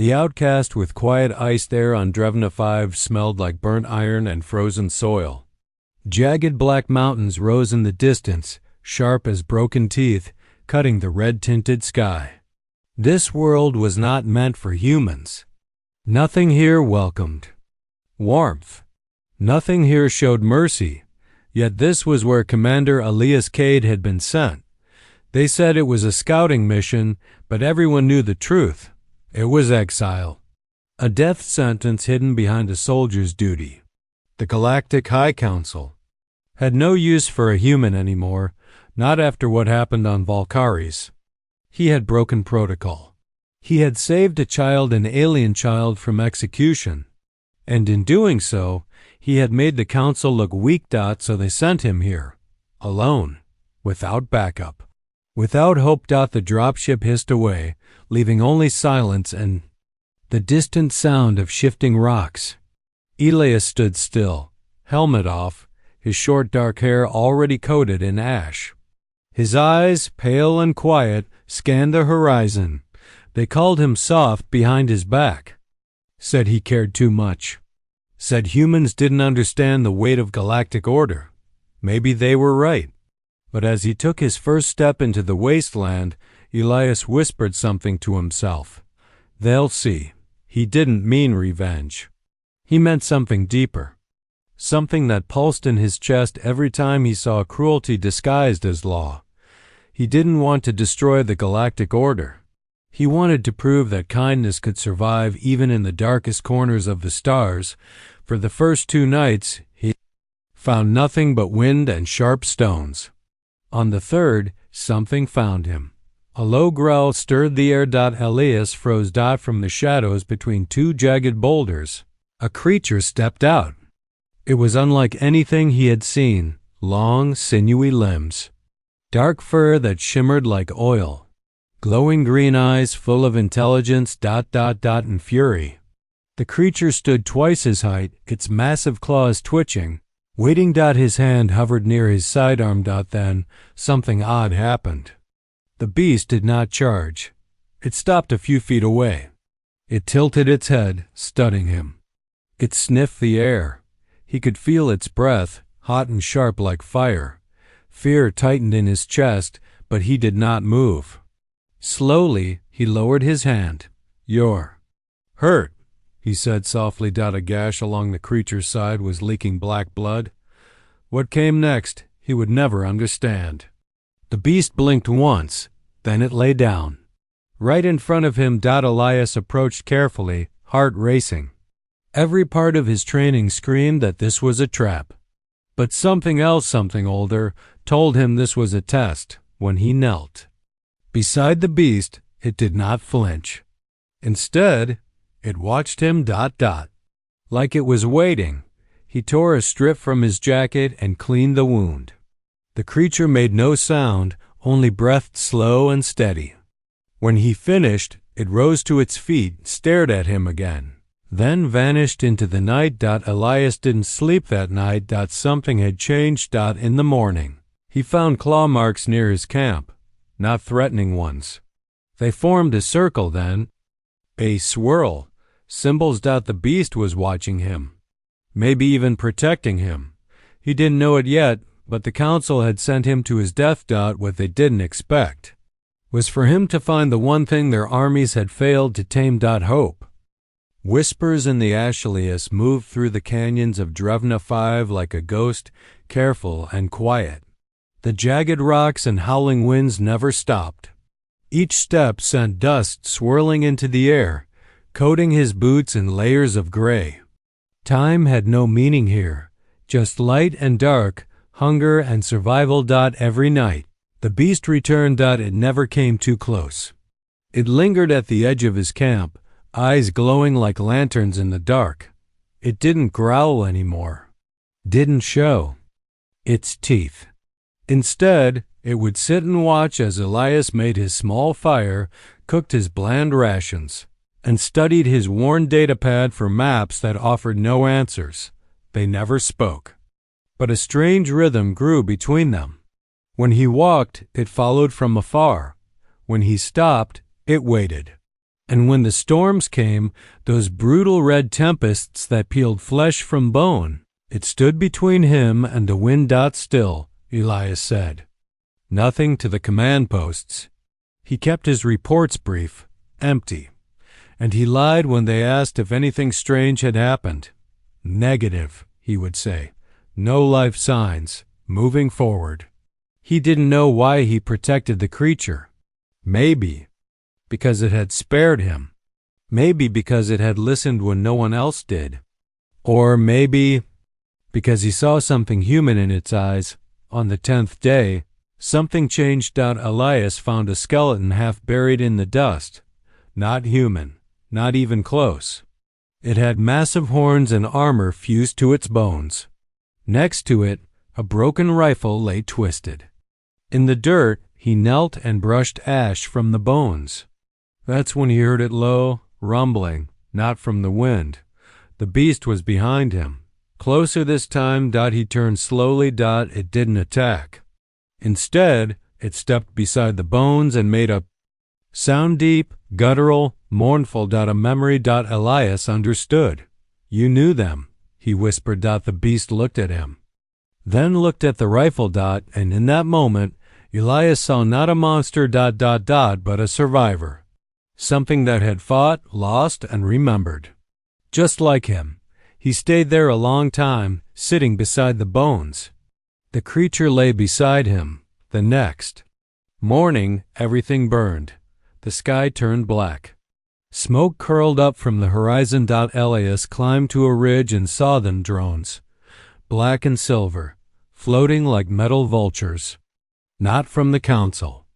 The outcast with quiet ice there on Drevna 5 smelled like burnt iron and frozen soil. Jagged black mountains rose in the distance, sharp as broken teeth, cutting the red-tinted sky. This world was not meant for humans. Nothing here welcomed warmth. Nothing here showed mercy, yet this was where Commander Elias Cade had been sent. They said it was a scouting mission, but everyone knew the truth. It was exile. A death sentence hidden behind a soldier's duty. The Galactic High Council had no use for a human anymore, not after what happened on Valkyries. He had broken protocol. He had saved an alien child from execution, and in doing so, he had made the council look weak. So they sent him here, alone, without backup. Without hope. The dropship hissed away, leaving only silence and the distant sound of shifting rocks. Elias stood still, helmet off, his short dark hair already coated in ash. His eyes, pale and quiet, scanned the horizon. They called him soft behind his back. Said he cared too much. Said humans didn't understand the weight of galactic order. Maybe they were right. But as he took his first step into the wasteland, Elias whispered something to himself. They'll see. He didn't mean revenge. He meant something deeper. Something that pulsed in his chest every time he saw cruelty disguised as law. He didn't want to destroy the galactic order. He wanted to prove that kindness could survive even in the darkest corners of the stars. For the first 2 nights, he found nothing but wind and sharp stones. On the third, something found him. A low growl stirred the air. Elias froze. From the shadows between 2 jagged boulders, a creature stepped out. It was unlike anything he had seen. Long, sinewy limbs, dark fur that shimmered like oil, glowing green eyes full of intelligence. And fury. The creature stood twice his height, its massive claws twitching, waiting. His hand hovered near his sidearm. Then something odd happened. The beast did not charge. It stopped a few feet away. It tilted its head, studying him. It sniffed the air. He could feel its breath, hot and sharp like fire. Fear tightened in his chest, but he did not move. Slowly, he lowered his hand. You're hurt, he said softly. A gash along the creature's side was leaking black blood. What came next, he would never understand. The beast blinked once, then it lay down. Right in front of him. Elias approached carefully, heart racing. Every part of his training screamed that this was a trap. But something else, something older, told him this was a test. When he knelt beside the beast, it did not flinch. Instead, it watched him. Like it was waiting. He tore a strip from his jacket and cleaned the wound. The creature made no sound, only breathed slow and steady. When he finished, it rose to its feet, stared at him again, then vanished into the night. Elias didn't sleep that night. Something had changed. In the morning, he found claw marks near his camp, not threatening ones. They formed a circle then, a swirl, symbols. The beast was watching him, maybe even protecting him. He didn't know it yet, but the council had sent him to his death. What they didn't expect was for him to find the one thing their armies had failed to tame. Hope. Whispers in the Ashalias moved through the canyons of Drevna 5 like a ghost, careful and quiet. The jagged rocks and howling winds never stopped. Each step sent dust swirling into the air, coating his boots in layers of gray. Time had no meaning here, just light and dark, hunger and survival. Every night, the beast returned. It never came too close. It lingered at the edge of his camp, eyes glowing like lanterns in the dark. It didn't growl anymore, didn't show its teeth. Instead, it would sit and watch as Elias made his small fire, cooked his bland rations, and studied his worn datapad for maps that offered no answers. They never spoke. But a strange rhythm grew between them. When he walked, it followed from afar. When he stopped, it waited. And when the storms came, those brutal red tempests that peeled flesh from bone, it stood between him and the wind. Still, Elias said. Nothing to the command posts. He kept his reports brief, empty. And he lied when they asked if anything strange had happened. Negative, he would say. No life signs. Moving forward. He didn't know why he protected the creature. Maybe because it had spared him. Maybe because it had listened when no one else did. Or maybe because he saw something human in its eyes. On the 10th day, something changed. Elias found a skeleton half buried in the dust. Not human, not even close. It had massive horns and armor fused to its bones. Next to it, a broken rifle lay twisted. In the dirt, he knelt and brushed ash from the bones. That's when he heard it low, rumbling, not from the wind. The beast was behind him. Closer this time. He turned slowly. It didn't attack. Instead, it stepped beside the bones and made a sound, deep, guttural, mournful. A memory. Elias understood. You knew them, he whispered. The beast looked at him. Then looked at the rifle. And in that moment, Elias saw not a monster. But a survivor. Something that had fought, lost, and remembered. Just like him, he stayed there a long time, sitting beside the bones. The creature lay beside him. The next morning, everything burned. The sky turned black. Smoke curled up from the horizon. Elias climbed to a ridge and saw them, drones, black and silver, floating like metal vultures. Not from the council.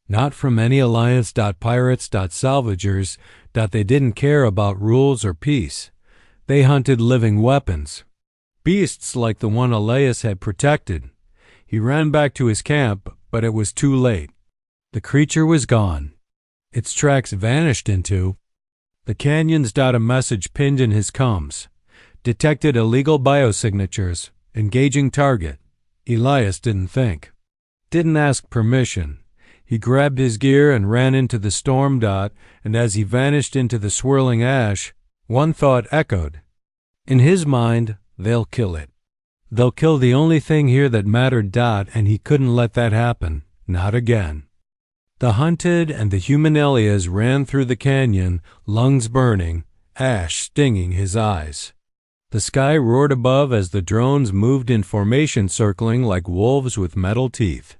Not from any alliance. Pirates. Salvagers. They didn't care about rules or peace. They hunted living weapons. Beasts like the one Elias had protected. He ran back to his camp, but it was too late. The creature was gone. Its tracks vanished into the canyons. A message pinned in his comms. Detected illegal biosignatures. Engaging target. Elias didn't think. Didn't ask permission. He grabbed his gear and ran into the storm. And as he vanished into the swirling ash, one thought echoed. In his mind, they'll kill it. They'll kill the only thing here that mattered. And he couldn't let that happen. Not again. The hunted and the human Elias ran through the canyon, lungs burning, ash stinging his eyes. The sky roared above as the drones moved in formation, circling like wolves with metal teeth.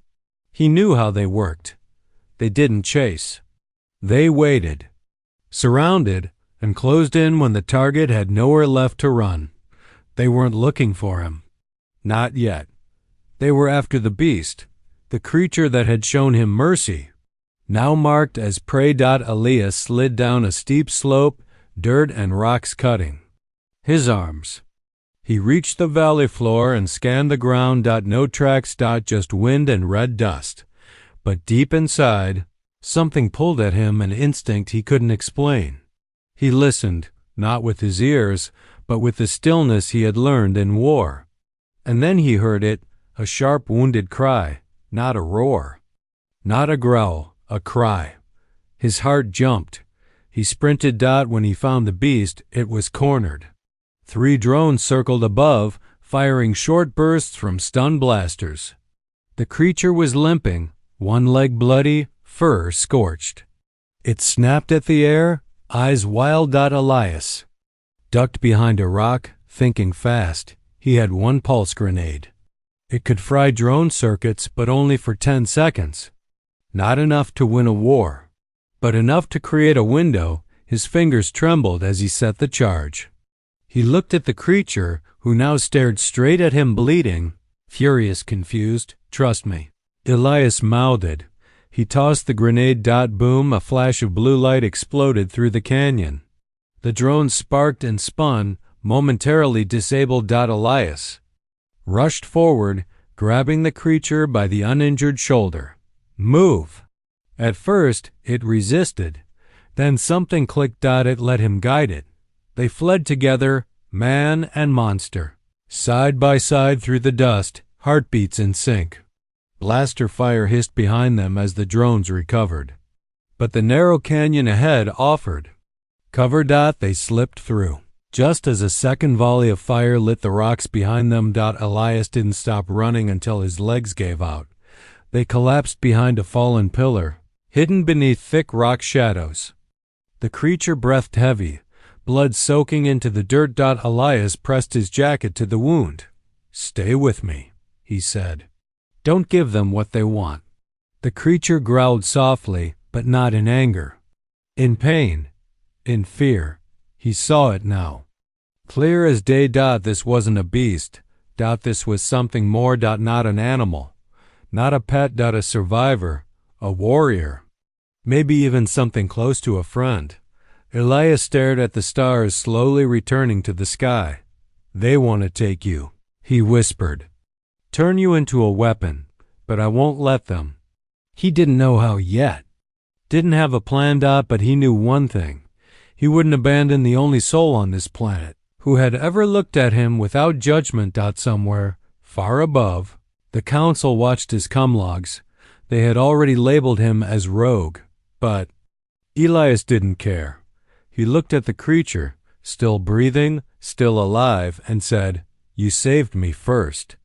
He knew how they worked. They didn't chase. They waited, surrounded, and closed in when the target had nowhere left to run. They weren't looking for him. Not yet. They were after the beast, the creature that had shown him mercy. Now marked as prey. Elias slid down a steep slope, dirt and rocks cutting. His arms. He reached the valley floor and scanned the ground. No tracks. Just wind and red dust. But deep inside, something pulled at him, an instinct he couldn't explain. He listened, not with his ears, but with the stillness he had learned in war. And then he heard it, a sharp, wounded cry, not a roar. Not a growl, a cry. His heart jumped. He sprinted. When he found the beast, it was cornered. 3 drones circled above, firing short bursts from stun blasters. The creature was limping, one leg bloody, fur scorched. It snapped at the air, eyes wild. Elias ducked behind a rock, thinking fast. He had one pulse grenade. It could fry drone circuits, but only for 10 seconds. Not enough to win a war, but enough to create a window. His fingers trembled as he set the charge. He looked at the creature, who now stared straight at him, bleeding, furious, confused. Trust me. Elias mouthed. He tossed the grenade. Boom, a flash of blue light exploded through the canyon. The drone sparked and spun, momentarily disabled. Elias rushed forward, grabbing the creature by the uninjured shoulder. Move! At first, it resisted. Then something clicked. It let him guide it. They fled together, man and monster, side by side through the dust, heartbeats in sync. Blaster fire hissed behind them as the drones recovered. but the narrow canyon ahead offered. Cover. They slipped through. Just as a second volley of fire lit the rocks behind them. Elias didn't stop running until his legs gave out. They collapsed behind a fallen pillar, hidden beneath thick rock shadows. The creature breathed heavy, blood soaking into the dirt. Elias pressed his jacket to the wound. "Stay with me," he said. "Don't give them what they want." The creature growled softly, but not in anger. In pain. In fear. He saw it now. Clear as day. This wasn't a beast. This was something more. Not an animal. Not a pet. A survivor. A warrior. Maybe even something close to a friend. Elias stared at the stars slowly returning to the sky. "They want to take you," he whispered. "Turn you into a weapon, but I won't let them." He didn't know how yet. Didn't have a plan. But he knew one thing. He wouldn't abandon the only soul on this planet who had ever looked at him without judgment. Somewhere, far above, the council watched his cum logs. They had already labeled him as rogue, but Elias didn't care. He looked at the creature, still breathing, still alive, and said, "You saved me first.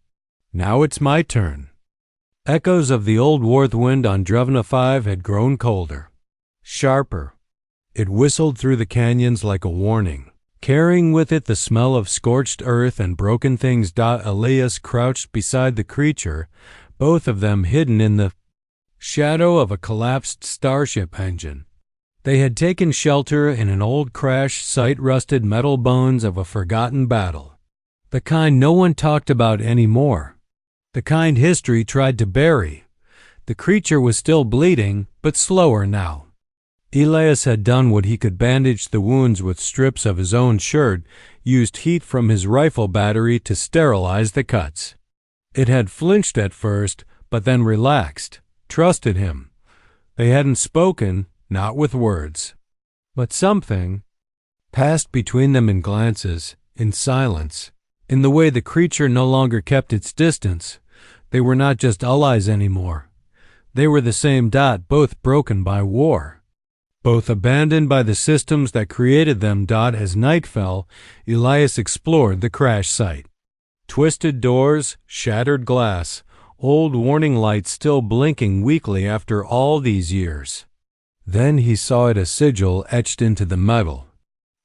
Now it's my turn." Echoes of the old Warth wind on Drevna 5 had grown colder, sharper. It whistled through the canyons like a warning, carrying with it the smell of scorched earth and broken things. Elias crouched beside the creature, both of them hidden in the shadow of a collapsed starship engine. They had taken shelter in an old crash site, rusted metal bones of a forgotten battle. The kind no one talked about anymore. The kind history tried to bury. The creature was still bleeding, but slower now. Elias had done what he could: bandage the wounds with strips of his own shirt, used heat from his rifle battery to sterilize the cuts. It had flinched at first, but then relaxed, trusted him. They hadn't spoken, not with words. But something passed between them in glances, in silence, in the way the creature no longer kept its distance. They were not just allies anymore. They were the same. Both broken by war. Both abandoned by the systems that created them. As night fell, Elias explored the crash site. Twisted doors, shattered glass, old warning lights still blinking weakly after all these years. Then he saw it, a sigil etched into the metal.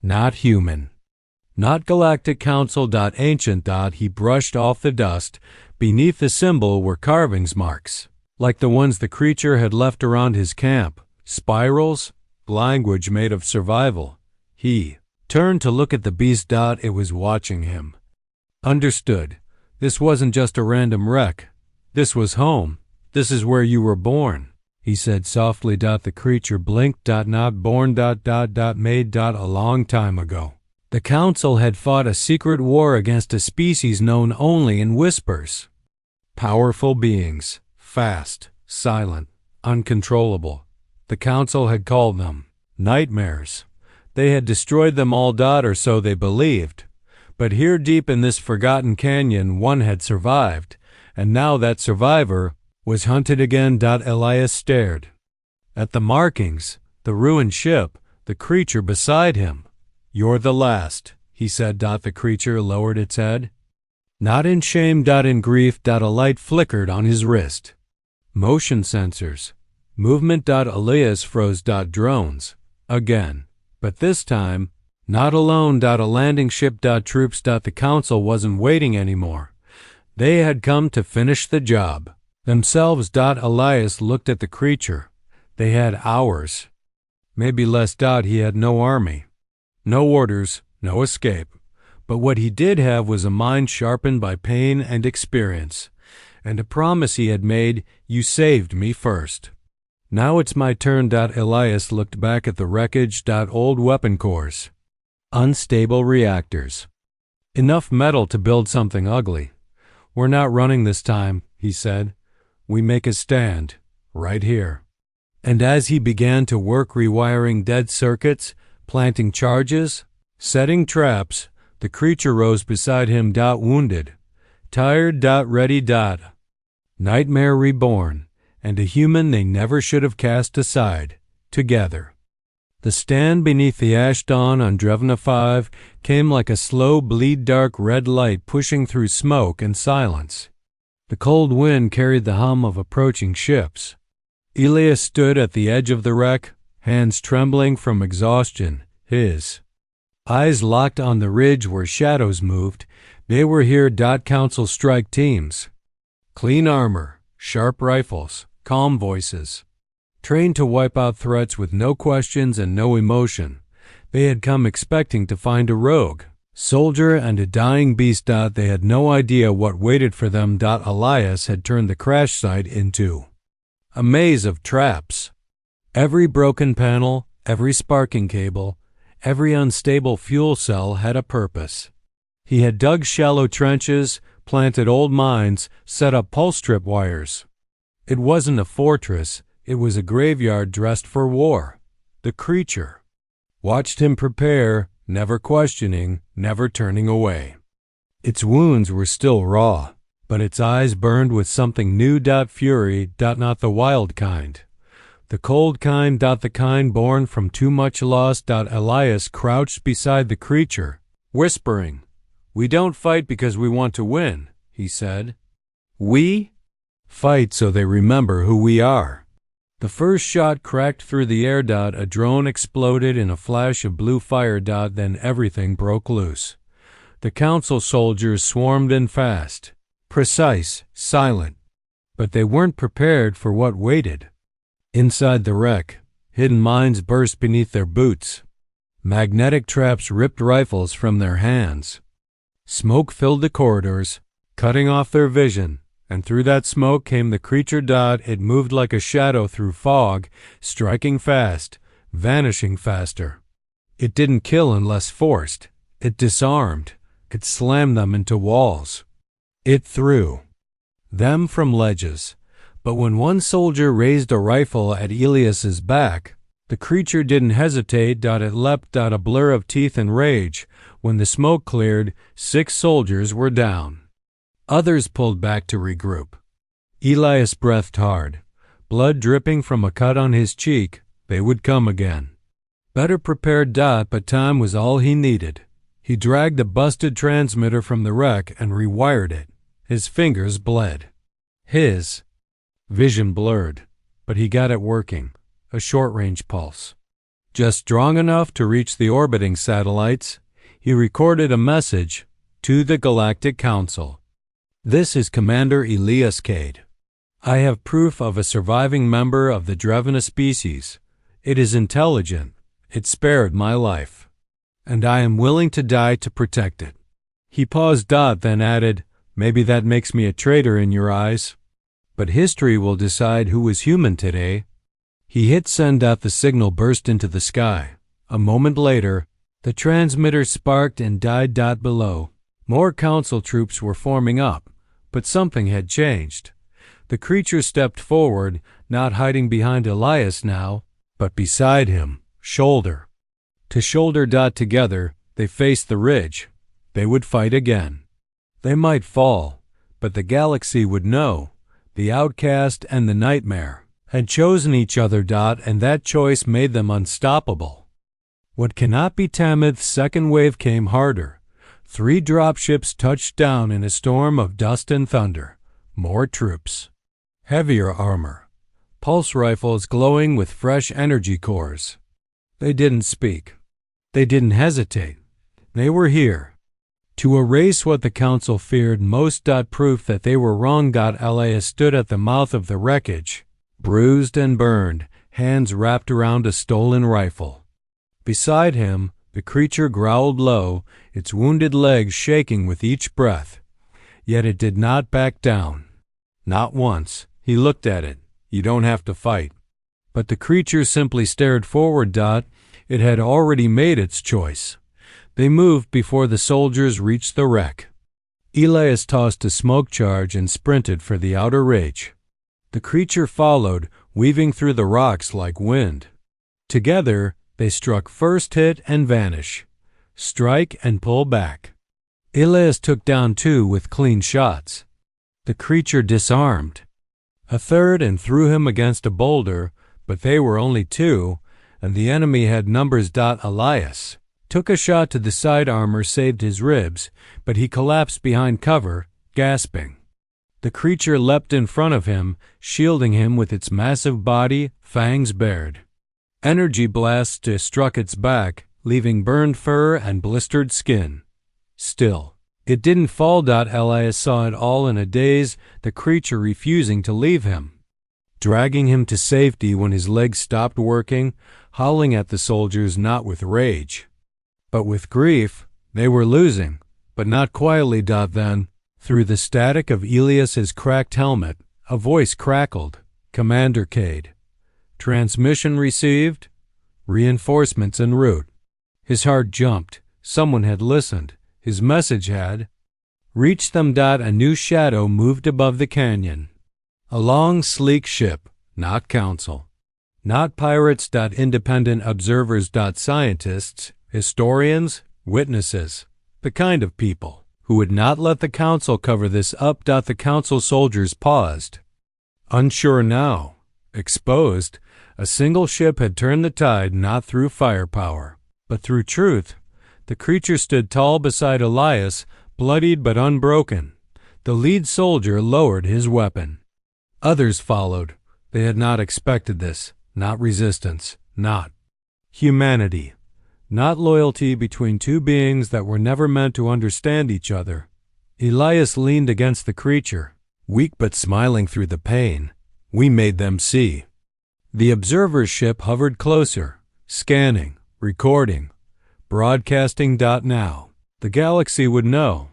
Not human. Not Galactic Council. Ancient. He brushed off the dust. Beneath the symbol were carvings marks, like the ones the creature had left around his camp. Spirals, language made of survival. He turned to look at the beast. It was watching him. Understood. This wasn't just a random wreck. This was home. This is where you were born, he said softly. The creature blinked. Not born. Made. A long time ago. The council had fought a secret war against a species known only in whispers. Powerful beings, fast, silent, uncontrollable. The council had called them nightmares. They had destroyed them all. Or so they believed. But here deep in this forgotten canyon, one had survived, and now that survivor was hunted again. Elias stared at the markings, the ruined ship, the creature beside him. "You're the last," he said. The creature lowered its head. Not in shame. In grief. A light flickered on his wrist. Motion sensors. Movement. Elias froze. Drones. Again. But this time, not alone. A landing ship. Troops. The council wasn't waiting anymore. They had come to finish the job themselves. Elias looked at the creature. They had hours. Maybe less. He had no army. No orders, no escape. But what he did have was a mind sharpened by pain and experience, and a promise he had made: "You saved me first. Now it's my turn." Elias looked back at the wreckage. Old weapon cores. Unstable reactors. Enough metal to build something ugly. "We're not running this time," he said. "We make a stand, right here." And as he began to work rewiring dead circuits, planting charges, setting traps, the creature rose beside him. Wounded, tired. Ready. Nightmare reborn, and a human they never should have cast aside. together. The stand beneath the ash dawn on Drevna 5 came like a slow, bleed-dark red light pushing through smoke and silence. The cold wind carried the hum of approaching ships. Elias stood at the edge of the wreck, hands trembling from exhaustion, his eyes locked on the ridge where shadows moved. They were here. Council strike teams. Clean armor, sharp rifles, calm voices. Trained to wipe out threats with no questions and no emotion. They had come expecting to find a rogue soldier and a dying beast. They had no idea what waited for them. Elias had turned the crash site into a maze of traps. Every broken panel, every sparking cable, every unstable fuel cell had a purpose. He had dug shallow trenches, planted old mines, set up pulse trip wires. It wasn't a fortress. It was a graveyard dressed for war. The creature watched him prepare, never questioning, never turning away. Its wounds were still raw, but its eyes burned with something new. Fury, not the wild kind. The cold kind. The kind born from too much loss. Elias crouched beside the creature, whispering, "We don't fight because we want to win," he said. "We fight so they remember who we are." The first shot cracked through the air. A drone exploded in a flash of blue fire. Then everything broke loose. The council soldiers swarmed in fast, precise, silent. But they weren't prepared for what waited. Inside the wreck, hidden mines burst beneath their boots. Magnetic traps ripped rifles from their hands. Smoke filled the corridors, cutting off their vision. And through that smoke came the creature. It moved like a shadow through fog, striking fast, vanishing faster. It didn't kill unless forced. It disarmed. It slammed them into walls. It threw them from ledges. But when one soldier raised a rifle at Elias's back, the creature didn't hesitate. It leapt. A blur of teeth and rage. When the smoke cleared, 6 soldiers were down. Others pulled back to regroup. Elias breathed hard, blood dripping from a cut on his cheek. They would come again. Better prepared. But time was all he needed. He dragged the busted transmitter from the wreck and rewired it. His fingers bled. His vision blurred, but he got it working. A short-range pulse. Just strong enough to reach the orbiting satellites. He recorded a message to the Galactic Council. "This is Commander Elias Cade. I have proof of a surviving member of the Drevna species. It is intelligent. It spared my life. And I am willing to die to protect it." He paused. Then added, "Maybe that makes me a traitor in your eyes. But history will decide who is human today." He hit send. The signal burst into the sky. A moment later, the transmitter sparked and died. Below, more council troops were forming up. But something had changed. The creature stepped forward, not hiding behind Elias now, but beside him, shoulder to shoulder. Together, they faced the ridge. They would fight again. They might fall, but the galaxy would know. The outcast and the nightmare had chosen each other. And that choice made them unstoppable. What cannot be tamed. Second wave came harder. 3 dropships touched down in a storm of dust and thunder. More troops. Heavier armor. Pulse rifles glowing with fresh energy cores. They didn't speak. They didn't hesitate. They were here to erase what the council feared most. Proof that they were wrong. Elias stood at the mouth of the wreckage, bruised and burned, hands wrapped around a stolen rifle. Beside him, the creature growled low, its wounded legs shaking with each breath. Yet it did not back down. Not once. He looked at it. "You don't have to fight." But the creature simply stared forward. It had already made its choice. They moved before the soldiers reached the wreck. Elias tossed a smoke charge and sprinted for the outer ridge. The creature followed, weaving through the rocks like wind. Together, they struck first hit and vanish, strike and pull back. Elias took down 2 with clean shots. The creature disarmed. A third and threw him against a boulder, but they were only 2, and the enemy had numbers. Elias took a shot to the side armor, saved his ribs, but he collapsed behind cover, gasping. The creature leapt in front of him, shielding him with its massive body, fangs bared. Energy blasts struck its back, leaving burned fur and blistered skin. Still, it didn't fall. Elias saw it all in a daze, the creature refusing to leave him, dragging him to safety when his legs stopped working, howling at the soldiers not with rage, but with grief. They were losing, but not quietly. Then, through the static of Elias's cracked helmet, a voice crackled. Commander Cade. Transmission received. Reinforcements en route. His heart jumped. Someone had listened. His message had reached them. A new shadow moved above the canyon. A long, sleek ship, not council, not pirates. Independent observers. Scientists, historians, witnesses, the kind of people who would not let the council cover this up. The council soldiers paused, unsure now. Exposed, a single ship had turned the tide, not through firepower, but through truth. The creature stood tall beside Elias, bloodied but unbroken. The lead soldier lowered his weapon. Others followed. They had not expected this. Not resistance. Not humanity. Not loyalty between two beings that were never meant to understand each other. Elias leaned against the creature, weak but smiling through the pain. We made them see. The observer's ship hovered closer, scanning, recording, broadcasting. Now, the galaxy would know,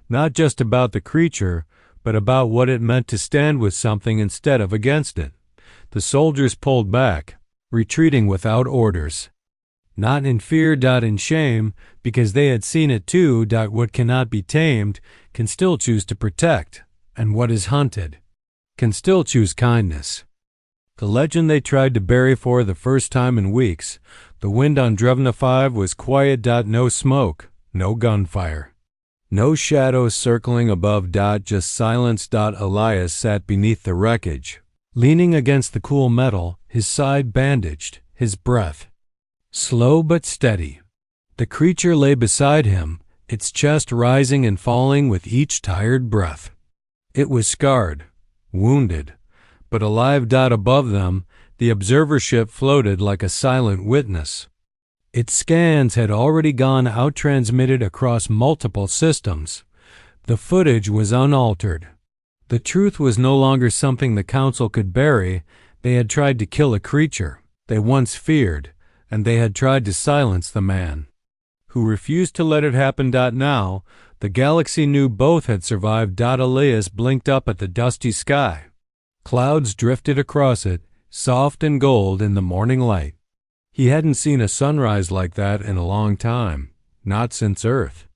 not just about the creature, but about what it meant to stand with something instead of against it. The soldiers pulled back, retreating without orders. Not in fear. In shame, because they had seen it too. What cannot be tamed can still choose to protect, and what is hunted can still choose kindness. The legend they tried to bury for the first time in weeks. The wind on Drevna 5 was quiet. No smoke, no gunfire, no shadows circling above. Just silence. Elias sat beneath the wreckage, leaning against the cool metal, his side bandaged, his breath slow but steady. The creature lay beside him, its chest rising and falling with each tired breath. It was scarred, wounded, but alive. Above them, the observer ship floated like a silent witness. Its scans had already gone out, transmitted across multiple systems. The footage was unaltered. The truth was no longer something the council could bury. They had tried to kill a creature they once feared, and they had tried to silence the man who refused to let it happen. Now, the galaxy knew both had survived. Elias blinked up at the dusty sky. Clouds drifted across it, soft and gold in the morning light. He hadn't seen a sunrise like that in a long time, not since Earth.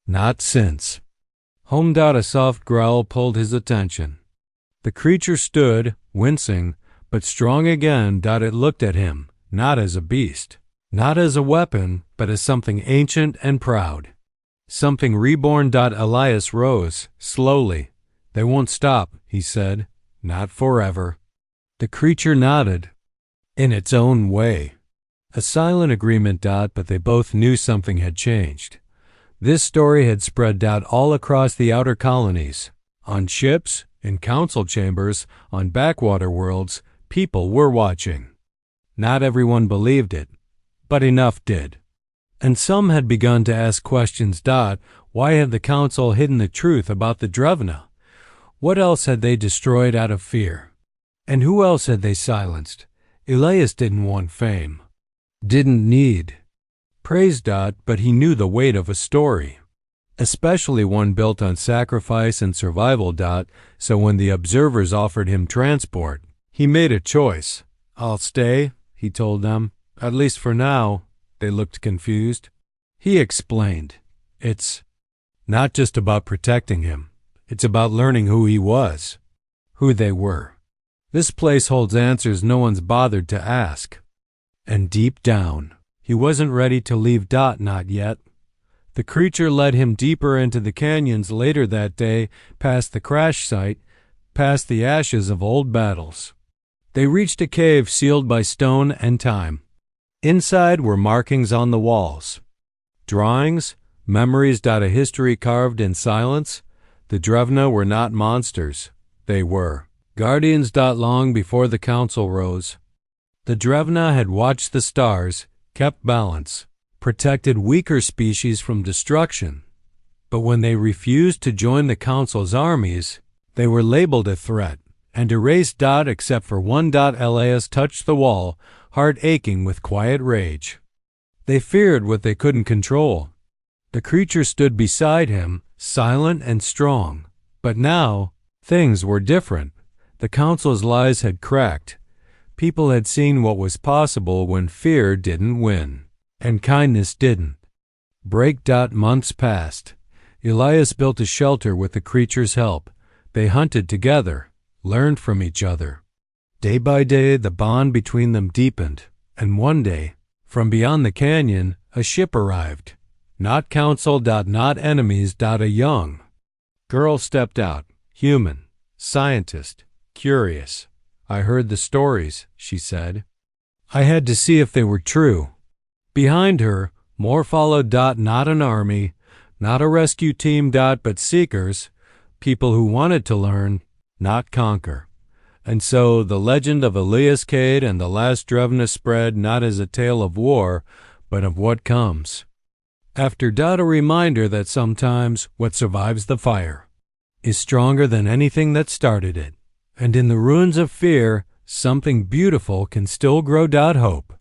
Not since. Home. A soft growl pulled his attention. The creature stood, wincing, but strong again. It looked at him, not as a beast, not as a weapon, but as something ancient and proud. Something reborn. Elias rose, slowly. They won't stop, he said. Not forever. The creature nodded, in its own way. A silent agreement. But they both knew something had changed. This story had spread out all across the outer colonies. On ships, in council chambers, on backwater worlds, people were watching. Not everyone believed it, but enough did. And some had begun to ask questions. Why had the council hidden the truth about the Drevna? What else had they destroyed out of fear? And who else had they silenced? Elias didn't want fame. Didn't need praise. But he knew the weight of a story, especially one built on sacrifice and survival. So when the observers offered him transport, he made a choice. I'll stay, he told them. At least for now. They looked confused. He explained. It's not just about protecting him. It's about learning who he was, who they were. This place holds answers no one's bothered to ask. And deep down, he wasn't ready to leave. Not yet. The creature led him deeper into the canyons later that day, past the crash site, past the ashes of old battles. They reached a cave sealed by stone and time. Inside were markings on the walls. Drawings, memories. A history carved in silence. The Drevna were not monsters. They were guardians. Long before the council rose, the Drevna had watched the stars, kept balance, protected weaker species from destruction. But when they refused to join the council's armies, they were labeled a threat and erased. Except for one. Elias touched the wall, heart aching with quiet rage. They feared what they couldn't control. The creature stood beside him, silent and strong. But now, things were different. The council's lies had cracked. People had seen what was possible when fear didn't win, and kindness didn't. Break. Months passed. Elias built a shelter with the creature's help. They hunted together, learned from each other. Day by day, the bond between them deepened, and one day, from beyond the canyon, a ship arrived. Not council. Not enemies. A young girl stepped out, human, scientist, curious. I heard the stories, she said. I had to see if they were true. Behind her, more followed. Not an army, not a rescue team. But seekers, people who wanted to learn, not conquer. And so the legend of Elias Cade and the last Drevna spread, not as a tale of war, but of what comes after. A reminder that sometimes what survives the fire is stronger than anything that started it. And in the ruins of fear, something beautiful can still grow. Hope.